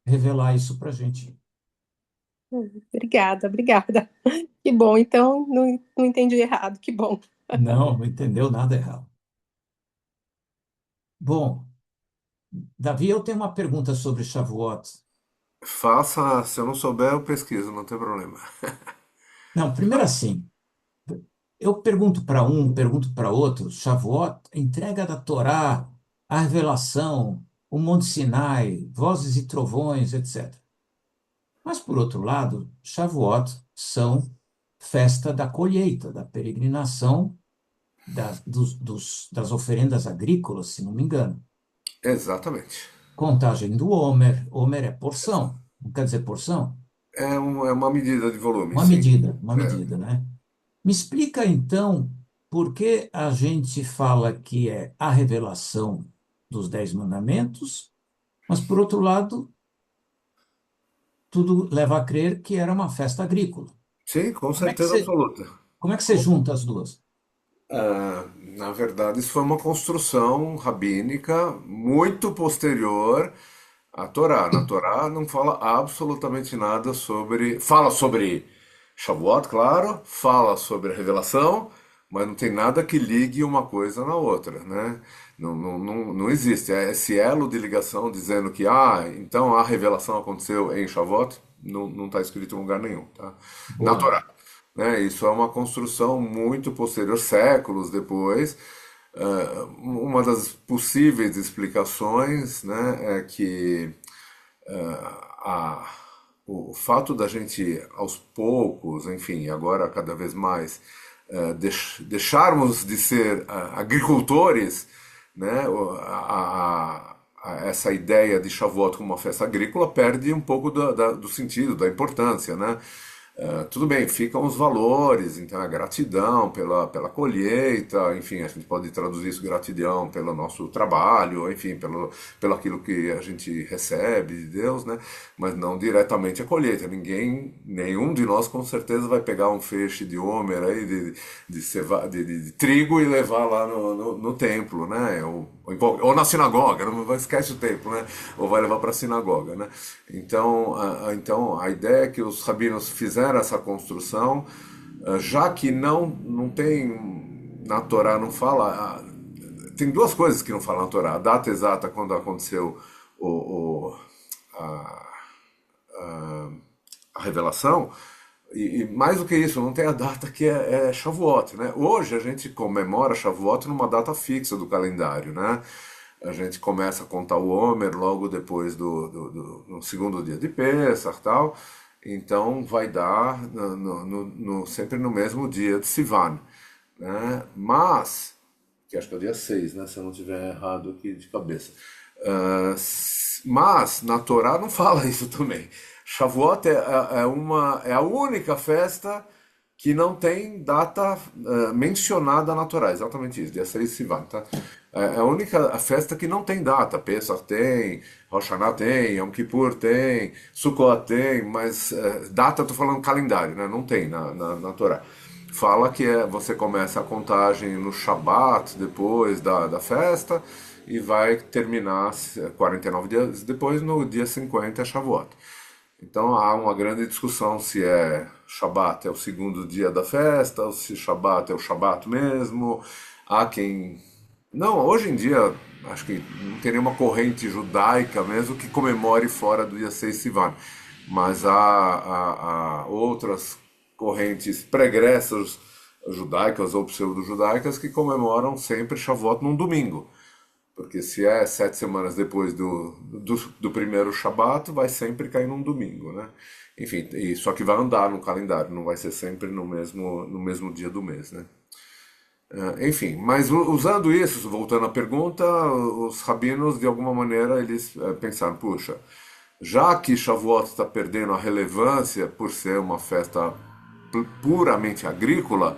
revelar isso para a gente. Obrigada, obrigada. Que bom, então não entendi errado, que bom. Não, não entendeu nada errado. Bom, Davi, eu tenho uma pergunta sobre Shavuot. Faça, se eu não souber, eu pesquiso, não tem problema. Não, primeiro assim, eu pergunto para um, pergunto para outro, Shavuot, a entrega da Torá, a revelação, o Monte Sinai, vozes e trovões, etc. Mas, por outro lado, Shavuot são festa da colheita, da peregrinação das oferendas agrícolas, se não me engano. Exatamente. Contagem do Homer, Homer é porção, não quer dizer porção? É uma medida de volume, sim. Uma É. medida, né? Me explica então por que a gente fala que é a revelação dos Dez Mandamentos, mas por outro lado, tudo leva a crer que era uma festa agrícola. Sim, com Como é que certeza você, absoluta. como é que você junta as duas? Na verdade, isso foi uma construção rabínica muito posterior à Torá. Na Torá não fala absolutamente nada sobre. Fala sobre Shavuot, claro, fala sobre a revelação, mas não tem nada que ligue uma coisa na outra, né? Não existe. Esse elo de ligação dizendo que, então a revelação aconteceu em Shavuot, não está escrito em lugar nenhum, tá? Na Boa. Torá, né? Isso é uma construção muito posterior, séculos depois. Uma das possíveis explicações, né, é que a, o fato da gente, aos poucos, enfim, agora cada vez mais, deixarmos de ser agricultores, né, essa ideia de Shavuot como uma festa agrícola perde um pouco do sentido, da importância, né? Tudo bem, ficam os valores, então a gratidão pela colheita, enfim, a gente pode traduzir isso gratidão pelo nosso trabalho, enfim, pelo aquilo que a gente recebe de Deus, né? Mas não diretamente a colheita. Nenhum de nós com certeza vai pegar um feixe de homer aí, de trigo e levar lá no templo, né? Ou na sinagoga, não esquece o templo, né? Ou vai levar para a sinagoga, né? Então a ideia é que os rabinos fizeram essa construção, já que não tem na Torá, não fala. Tem duas coisas que não falam na Torá: a data exata quando aconteceu o, a, a revelação, e mais do que isso, não tem a data que é Shavuot, né? Hoje a gente comemora Shavuot numa data fixa do calendário, né? A gente começa a contar o Homer logo depois no segundo dia de Pessah e tal. Então vai dar sempre no mesmo dia de Sivan, né? Mas, que acho que é o dia 6, né? Se eu não estiver errado aqui de cabeça. Mas na Torá não fala isso também. Shavuot é a única festa que não tem data mencionada na Torá, exatamente isso, dia 6 Sivan, tá? É a única festa que não tem data. Pesach tem, Rosh Hashanah tem, Yom Kippur tem, Sukkot tem, mas data, eu tô falando calendário, né? Não tem na Torá. Fala que você começa a contagem no Shabat, depois da festa, e vai terminar 49 dias depois, no dia 50 é Shavuot. Então há uma grande discussão se Shabat é o segundo dia da festa, ou se Shabat é o Shabat mesmo. Há quem. Não, hoje em dia, acho que não tem nenhuma corrente judaica mesmo que comemore fora do dia 6 Sivan. Mas há outras correntes pregressas judaicas ou pseudo-judaicas que comemoram sempre Shavuot num domingo. Porque se é 7 semanas depois do primeiro Shabat, vai sempre cair num domingo, né? Enfim, só que vai andar no calendário, não vai ser sempre no mesmo dia do mês, né? Enfim, mas usando isso, voltando à pergunta, os rabinos, de alguma maneira, eles pensaram, puxa, já que Shavuot está perdendo a relevância por ser uma festa puramente agrícola,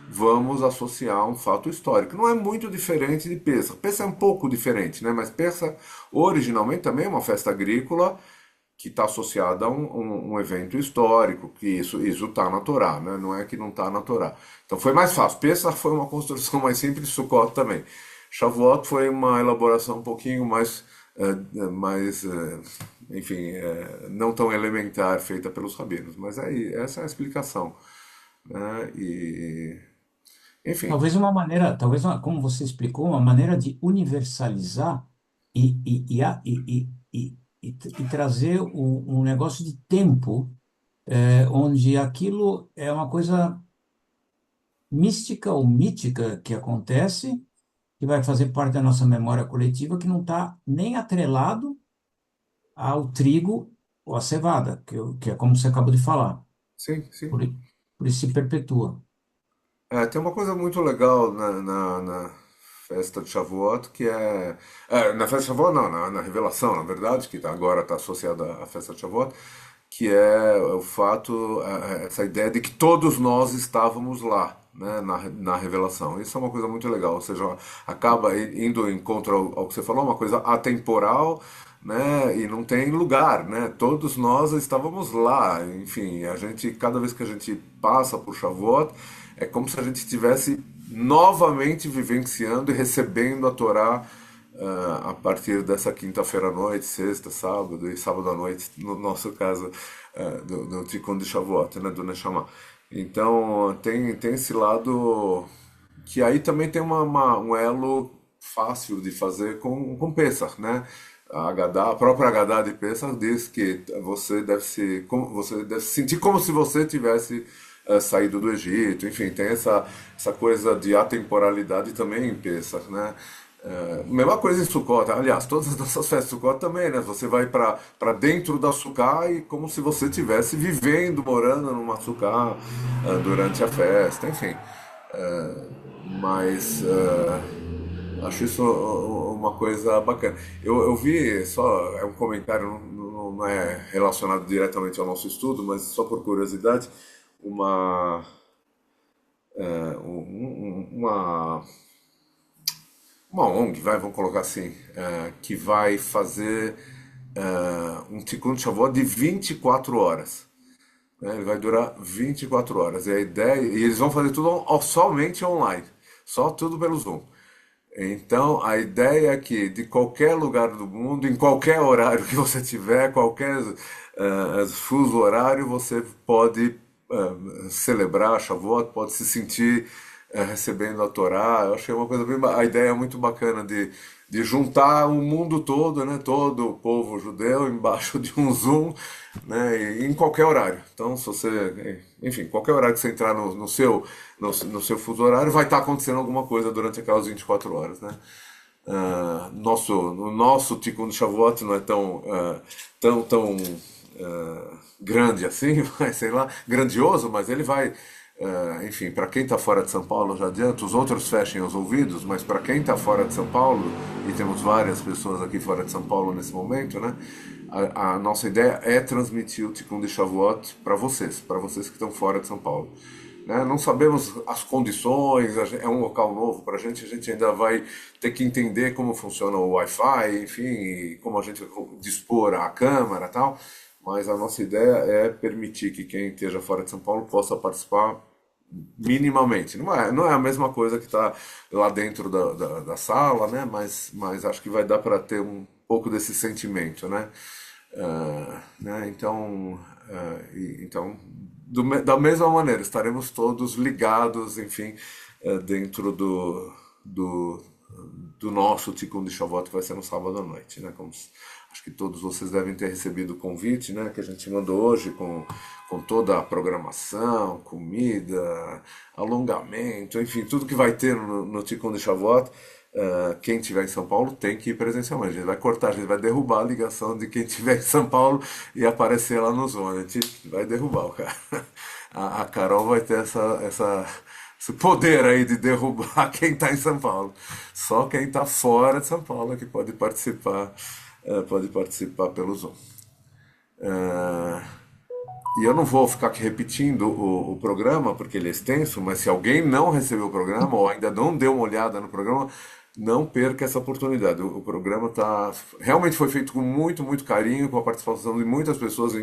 vamos associar um fato histórico. Não é muito diferente de Pessah. Pessah é um pouco diferente, né? Mas Pessah originalmente também é uma festa agrícola, que está associada a um evento histórico, que isso está na Torá, né? Não é que não está na Torá. Então foi mais fácil. Pesach foi uma construção mais simples, Sukkot também. Shavuot foi uma elaboração um pouquinho mais, enfim, não tão elementar, feita pelos rabinos. Mas aí, essa é a explicação, né? Enfim, Talvez como você explicou, uma maneira de universalizar e trazer um negócio de tempo, onde aquilo é uma coisa mística ou mítica que acontece, que vai fazer parte da nossa memória coletiva, que não está nem atrelado ao trigo ou à cevada, que é como você acabou de falar. sim, sim. Por, i- por isso se perpetua. Tem uma coisa muito legal na festa de Shavuot, que na festa de Shavuot não, na Revelação, na verdade, que agora está associada à festa de Shavuot, que é o fato, essa ideia de que todos nós estávamos lá, né, na Revelação. Isso é uma coisa muito legal, ou seja, acaba indo em contra ao que você falou, uma coisa atemporal, né, e não tem lugar, né? Todos nós estávamos lá, enfim, cada vez que a gente passa por Shavuot, é como se a gente estivesse novamente vivenciando e recebendo a Torá a partir dessa quinta-feira à noite, sexta, sábado e sábado à noite, no nosso caso, do Tikkun de Shavuot, né, do Neshama. Então, tem esse lado que aí também tem um elo fácil de fazer com Pesach, né? A própria Haggadah de Pesach diz que você deve se sentir como se você tivesse saído do Egito, enfim, tem essa coisa de atemporalidade também em Pesach, né? Mesma coisa em Sukkot, aliás, todas as nossas festas de Sukkot também, né? Você vai para dentro da Sukkah e como se você estivesse vivendo, morando numa Sukkah durante a festa, enfim. Uh, mas acho isso uma coisa bacana. Eu vi só, é um comentário, não é relacionado diretamente ao nosso estudo, mas só por curiosidade, uma, uma ONG, vamos colocar assim, que vai fazer um Tikkun Shavuot de 24 horas. Né? Ele vai durar 24 horas. E a ideia, e eles vão fazer tudo somente online, só tudo pelo Zoom. Então, a ideia é que de qualquer lugar do mundo, em qualquer horário que você tiver, qualquer fuso horário, você pode celebrar Shavuot, pode se sentir recebendo a Torá. Eu achei uma coisa a ideia é muito bacana de juntar o mundo todo, né, todo o povo judeu embaixo de um Zoom, né, em qualquer horário. Então, se você, enfim, qualquer horário que você entrar no seu fuso horário, vai estar acontecendo alguma coisa durante aquelas 24 horas, né? O nosso Tikkun de Shavuot não é tão grande assim, mas sei lá, grandioso, mas ele vai, enfim, para quem está fora de São Paulo, já adianto, os outros fechem os ouvidos, mas para quem está fora de São Paulo, e temos várias pessoas aqui fora de São Paulo nesse momento, né? A nossa ideia é transmitir o Tikkun de Shavuot para vocês que estão fora de São Paulo. Né? Não sabemos as condições, é um local novo para a gente ainda vai ter que entender como funciona o Wi-Fi, enfim, e como a gente dispor a câmera e tal, mas a nossa ideia é permitir que quem esteja fora de São Paulo possa participar minimamente. Não é a mesma coisa que está lá dentro da sala, né? Mas acho que vai dar para ter um pouco desse sentimento, né? Então, da mesma maneira, estaremos todos ligados, enfim, dentro do nosso Tikkun de Shavuot, que vai ser no sábado à noite, né? Acho que todos vocês devem ter recebido o convite, né, que a gente mandou hoje com toda a programação, comida, alongamento, enfim, tudo que vai ter no Tikkun de Shavuot. Quem estiver em São Paulo tem que ir presencialmente. A gente vai cortar, a gente vai derrubar a ligação de quem estiver em São Paulo e aparecer lá no Zoom. A gente vai derrubar o cara. A Carol vai ter esse poder aí de derrubar quem está em São Paulo. Só quem está fora de São Paulo é que pode participar pelo Zoom. E eu não vou ficar aqui repetindo o programa, porque ele é extenso, mas se alguém não recebeu o programa ou ainda não deu uma olhada no programa, não perca essa oportunidade. O programa realmente foi feito com muito, muito carinho, com a participação de muitas pessoas,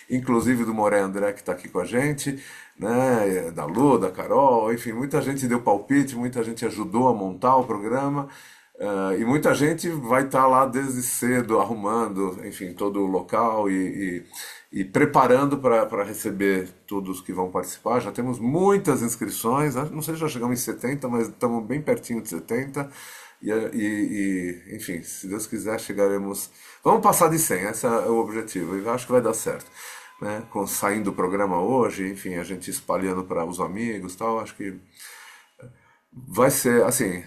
inclusive do Moré André, que está aqui com a gente, né? Da Lu, da Carol, enfim, muita gente deu palpite, muita gente ajudou a montar o programa. E muita gente vai estar lá desde cedo arrumando, enfim, todo o local e preparando para receber todos que vão participar. Já temos muitas inscrições, não sei se já chegamos em 70, mas estamos bem pertinho de 70. Enfim, se Deus quiser, chegaremos. Vamos passar de 100, esse é o objetivo, e acho que vai dar certo. Né? Saindo do programa hoje, enfim, a gente espalhando para os amigos e tal, acho que vai ser assim.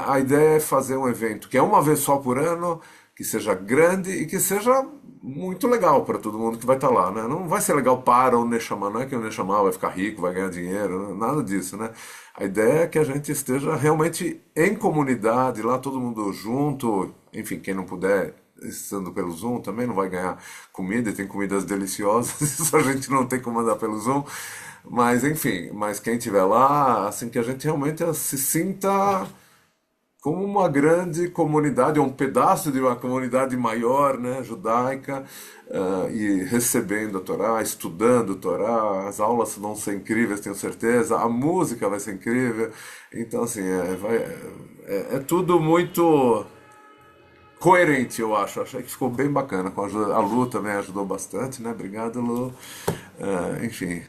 A ideia é fazer um evento que é uma vez só por ano, que seja grande e que seja muito legal para todo mundo que vai estar lá, né? Não vai ser legal para o Neshama, não é que o Neshama vai ficar rico, vai ganhar dinheiro, nada disso, né? A ideia é que a gente esteja realmente em comunidade, lá todo mundo junto, enfim, quem não puder, estando pelo Zoom, também não vai ganhar comida, e tem comidas deliciosas, isso a gente não tem como mandar pelo Zoom, mas enfim, mas quem estiver lá, assim, que a gente realmente se sinta como uma grande comunidade, ou um pedaço de uma comunidade maior, né, judaica, e recebendo a Torá, estudando a Torá, as aulas vão ser incríveis, tenho certeza, a música vai ser incrível, então assim, é tudo muito coerente, eu acho. Achei que ficou bem bacana. Com a Lu também ajudou bastante, né? Obrigado, Lu. Enfim,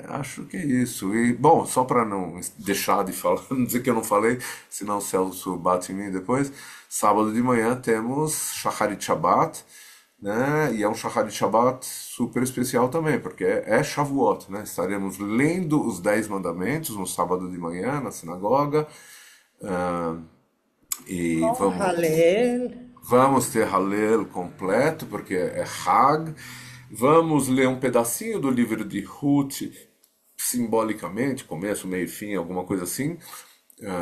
acho que é isso. E, bom, só para não deixar de falar, não dizer que eu não falei, senão o Celso bate em mim depois. Sábado de manhã temos Shacharit Shabbat, né? E é um Shacharit Shabbat super especial também, porque é Shavuot, né? Estaremos lendo os 10 mandamentos no sábado de manhã na sinagoga. ah, e Com Halel. vamos ter Hallel completo, porque é Hag. Vamos ler um pedacinho do livro de Ruth, simbolicamente, começo, meio e fim, alguma coisa assim.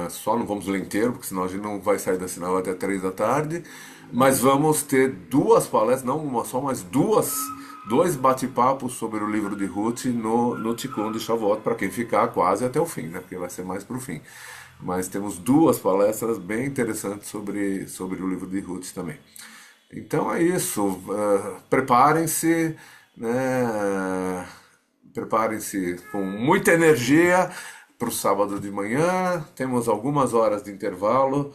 Só não vamos ler inteiro, porque senão a gente não vai sair da sinal até 3 da tarde. Mas vamos ter duas palestras, não uma só, mas dois bate-papos sobre o livro de Ruth no Tikkun de Shavuot, para quem ficar quase até o fim, né? Porque vai ser mais para o fim. Mas temos duas palestras bem interessantes sobre o livro de Ruth também. Então é isso. Preparem-se, né? Preparem-se com muita energia para o sábado de manhã. Temos algumas horas de intervalo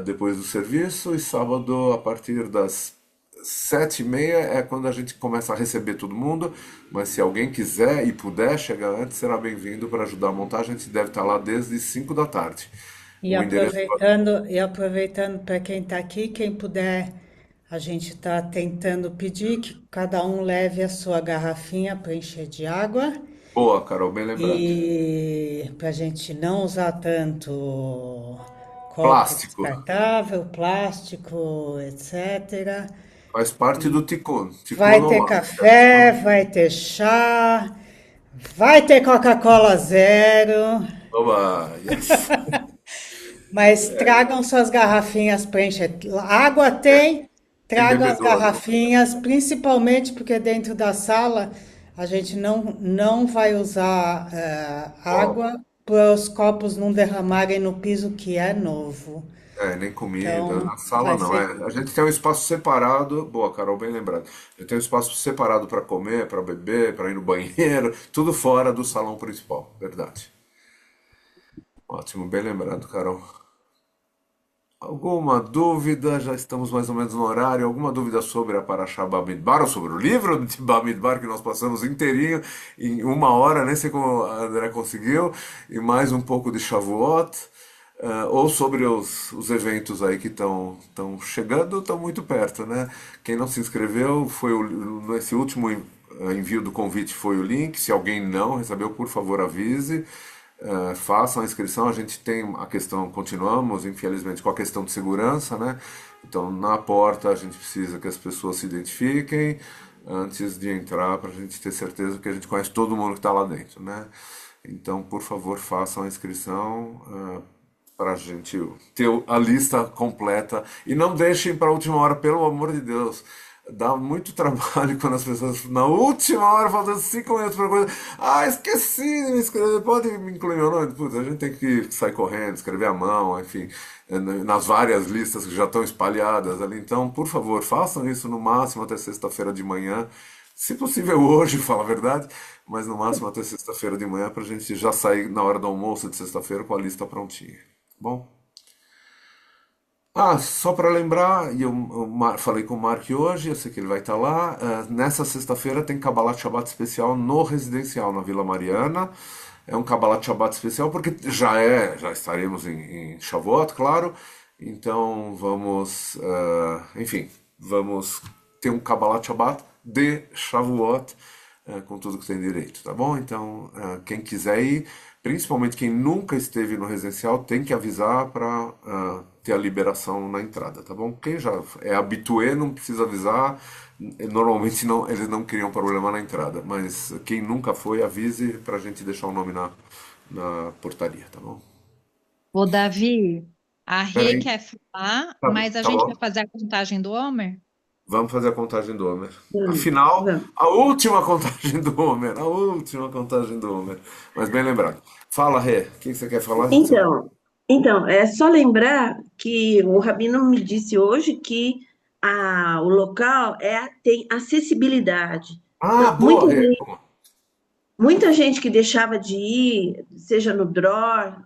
depois do serviço, e sábado a partir das 7h30 é quando a gente começa a receber todo mundo, mas se alguém quiser e puder chegar antes, será bem-vindo para ajudar a montar. A gente deve estar lá desde 5 da tarde. E O endereço. aproveitando para quem está aqui, quem puder, a gente está tentando pedir que cada um leve a sua garrafinha para encher de água Boa, Carol, bem lembrado. e para a gente não usar tanto copo Plástico. descartável, plástico, etc. Faz parte do Tikkun. Tikkun Vai ter Olam. café, vai ter chá, vai ter Coca-Cola zero. Oba, yes. Mas tragam suas garrafinhas para encher. Água tem, Tem tragam as bebedouro. garrafinhas, principalmente porque dentro da sala a gente não vai usar Copo. água para os copos não derramarem no piso que é novo. Nem comida. Então Na sala vai não. ser. A gente tem um espaço separado. Boa, Carol, bem lembrado. A gente tem um espaço separado para comer, para beber, para ir no banheiro. Tudo fora do salão principal. Verdade. Ótimo, bem lembrado, Carol. Alguma dúvida? Já estamos mais ou menos no horário. Alguma dúvida sobre a Parashá Bamidbar ou sobre o livro de Bamidbar que nós passamos inteirinho em 1 hora, nem sei como a André conseguiu, e mais um pouco de Shavuot, ou sobre os eventos aí que estão chegando, estão muito perto, né? Quem não se inscreveu, nesse último envio do convite foi o link. Se alguém não recebeu, por favor, avise. Façam a inscrição. A gente tem a questão, continuamos, infelizmente, com a questão de segurança, né? Então, na porta, a gente precisa que as pessoas se identifiquem antes de entrar, para a gente ter certeza que a gente conhece todo mundo que está lá dentro, né? Então, por favor, façam a inscrição para a gente ter a lista completa. E não deixem para a última hora, pelo amor de Deus. dá muito trabalho quando as pessoas, na última hora, faltando 5 minutos para coisa, esqueci de me inscrever, pode me incluir meu nome? Putz, a gente tem que sair correndo, escrever à mão, enfim, nas várias listas que já estão espalhadas ali. Então, por favor, façam isso no máximo até sexta-feira de manhã. Se possível hoje, fala a verdade, mas no máximo até sexta-feira de manhã, para a gente já sair na hora do almoço de sexta-feira com a lista prontinha. Bom? Só para lembrar, e eu falei com o Mark hoje, eu sei que ele vai estar lá. Nessa sexta-feira tem Kabbalat Shabbat especial no residencial, na Vila Mariana. É um Kabbalat Shabbat especial porque já estaremos em Shavuot, claro. Então enfim, vamos ter um Kabbalat Shabbat de Shavuot, com tudo que tem direito, tá bom? Então, quem quiser ir, principalmente quem nunca esteve no residencial, tem que avisar para ter a liberação na entrada, tá bom? Quem já é habitué não precisa avisar, normalmente não, eles não criam problema na entrada, mas quem nunca foi, avise para a gente deixar o nome na portaria, tá bom? Ô, Davi, a Rê Peraí, quer falar, tá, mas a tá gente vai bom? fazer a contagem do Homer? Vamos fazer a contagem do Homer. Vamos, Afinal, vamos. a última contagem do Homer. A última contagem do Homer. Mas bem lembrado. Fala, Rê. O que você quer falar? Então, é só lembrar que o Rabino me disse hoje que o local tem acessibilidade. Então, Boa, Rê. Boa. muita gente que deixava de ir, seja no DROR,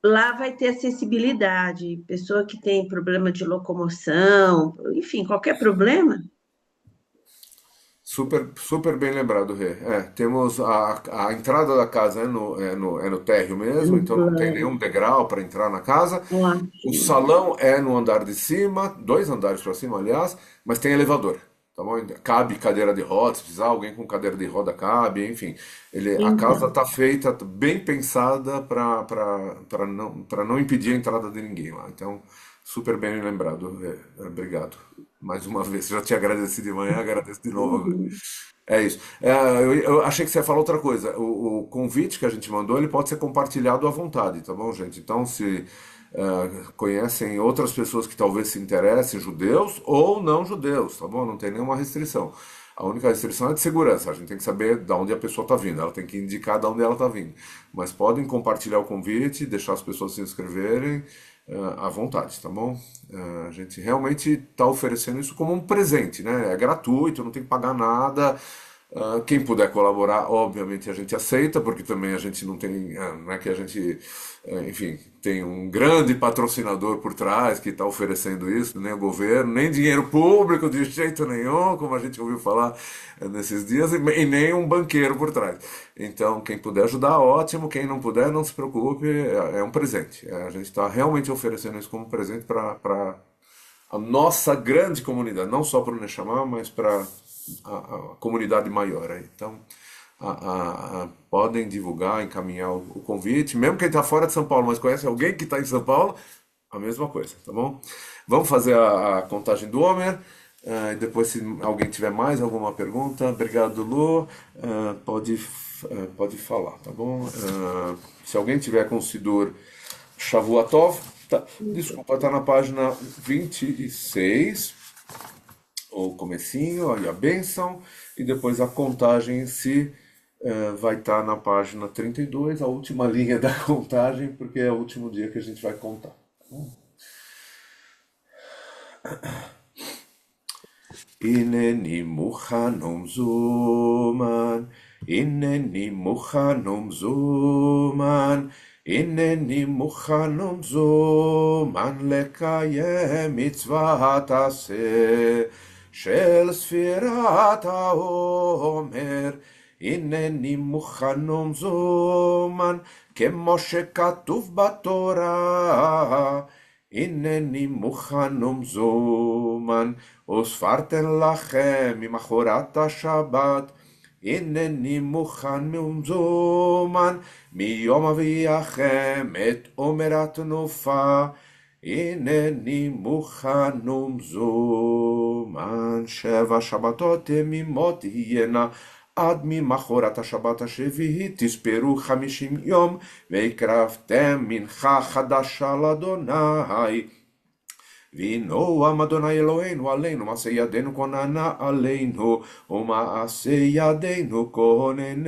lá vai ter acessibilidade. Pessoa que tem problema de locomoção, enfim, qualquer problema. Super, super bem lembrado, Rê. Temos a entrada da casa é no térreo mesmo, então não tem nenhum degrau para entrar na casa. O Ótimo. salão é no andar de cima, 2 andares para cima, aliás, mas tem elevador. Tá bom? Cabe cadeira de roda, se precisar, alguém com cadeira de roda cabe, enfim. A casa Então, está feita, bem pensada para não impedir a entrada de ninguém lá. Então, super bem lembrado. Obrigado. Mais uma vez, já te agradeci de manhã, agradeço de novo agora. É isso. Eu achei que você ia falar outra coisa. O convite que a gente mandou, ele pode ser compartilhado à vontade, tá bom, gente? Então, se conhecem outras pessoas que talvez se interessem, judeus ou não judeus, tá bom? Não tem nenhuma restrição. A única restrição é de segurança. A gente tem que saber de onde a pessoa está vindo. Ela tem que indicar de onde ela está vindo. Mas podem compartilhar o convite, deixar as pessoas se inscreverem à vontade, tá bom? A gente realmente está oferecendo isso como um presente, né? É gratuito, não tem que pagar nada. Quem puder colaborar, obviamente a gente aceita, porque também a gente não tem, não é que a gente, enfim, tem um grande patrocinador por trás que está oferecendo isso, nem o governo, nem dinheiro público de jeito nenhum, como a gente ouviu falar nesses dias, e nem um banqueiro por trás. Então, quem puder ajudar, ótimo, quem não puder, não se preocupe, é um presente. A gente está realmente oferecendo isso como presente para a nossa grande comunidade, não só para o Neshama, mas para a comunidade maior aí. Então, podem divulgar, encaminhar o convite, mesmo quem está fora de São Paulo, mas conhece alguém que está em São Paulo, a mesma coisa, tá bom? Vamos fazer a contagem do Homer, e depois se alguém tiver mais alguma pergunta, obrigado, Lu, pode falar, tá bom? Se alguém tiver com o Sidur Shavuatov, desculpa, está na página 26, o comecinho, aí a bênção, e depois a contagem em si vai estar na página 32, a última linha da contagem, porque é o último dia que a gente vai contar. Ineni muchanom zuman, ineni muchanom zuman, ineni muchanom zuman lekayem mitzvat aseh. של ספירת העומר, הנני מוכן ומזומן, כמו שכתוב בתורה, הנני מוכן ומזומן, וספרתם לכם ממחרת השבת, הנני מוכן ומזומן, מיום אביאכם את עומר התנופה, הנני מוכן ומזומן, 7 שבתות תמימות תהיינה, עד ממחרת השבת השביעית תספרו 50 יום, והקרבתם מנחה חדשה לאדוני. Vinoam Adonai Eloheinu aleinu, Maaseh konana aleinu, Umaaseh yadeinu koneneu.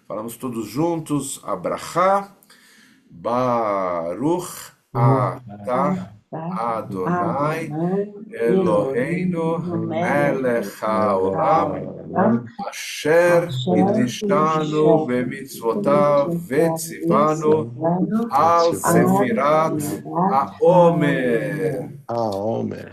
Falamos todos juntos, Abrahá, Baruch, Atah, Adonai, Eloheinu, melech haolam, asher kidishanu bemitzvotav vetzivanu al sefirat haomer. Omer.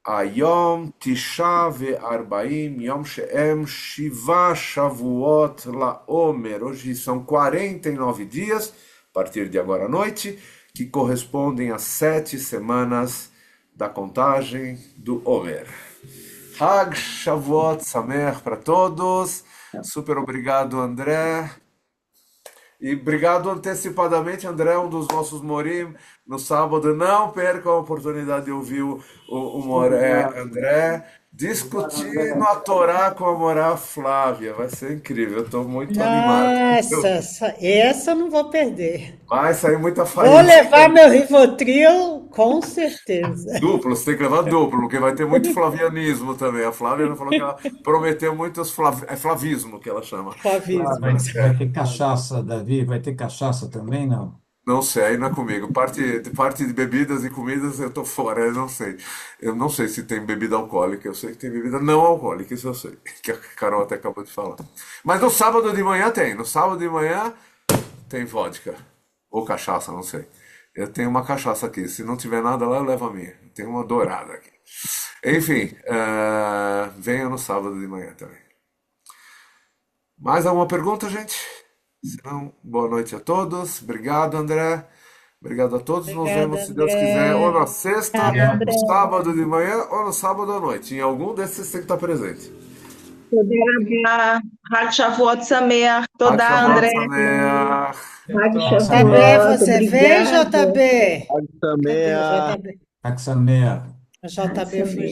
Ayom Tisha ve'arbaim, Yom She'em Shiva Shavuot LaOmer. Hoje são 49 dias, a partir de agora à noite, que correspondem a 7 semanas da contagem do Omer. Hag Shavuot Sameach para todos. Super obrigado, André. E obrigado antecipadamente, André, um dos nossos Morim, no sábado. Não percam a oportunidade de ouvir o Moré André discutindo a Torá com a Morá Flávia. Vai ser incrível, eu estou muito animado. Nossa, essa eu não vou perder. Vai sair muita Vou faísca. levar meu Rivotril, com certeza. Duplo, você tem que levar duplo, porque vai ter muito flavianismo também. A Flávia falou que ela prometeu muitos flavismo, que ela chama. Flavismo. Vai ter cachaça, Davi? Vai ter cachaça também, não? Não sei, aí não é comigo. Parte de bebidas e comidas eu tô fora, eu não sei. Eu não sei se tem bebida alcoólica, eu sei que tem bebida não alcoólica, isso eu sei. Que a Carol até acabou de falar. Mas no sábado de manhã tem. No sábado de manhã tem vodka. Ou cachaça, não sei. Eu tenho uma cachaça aqui. Se não tiver nada lá, eu levo a minha. Eu tenho uma dourada aqui. Enfim, venha no sábado de manhã também. Mais alguma pergunta, gente? Se não, boa noite a todos. Obrigado, André. Obrigado a todos. Nos Obrigada, vemos, se Deus André. quiser, ou na sexta, Obrigada, André. no sábado de manhã, ou no sábado à noite. Em algum desses você tem que estar presente. תודה רבה. חג שבועות שמח. תודה, Shavuot אנדרé. Sameach. חג JB, שבועות. você vem, Obrigada. JB? Sameach. Cadê o JB? Caxamea. O JB fugiu.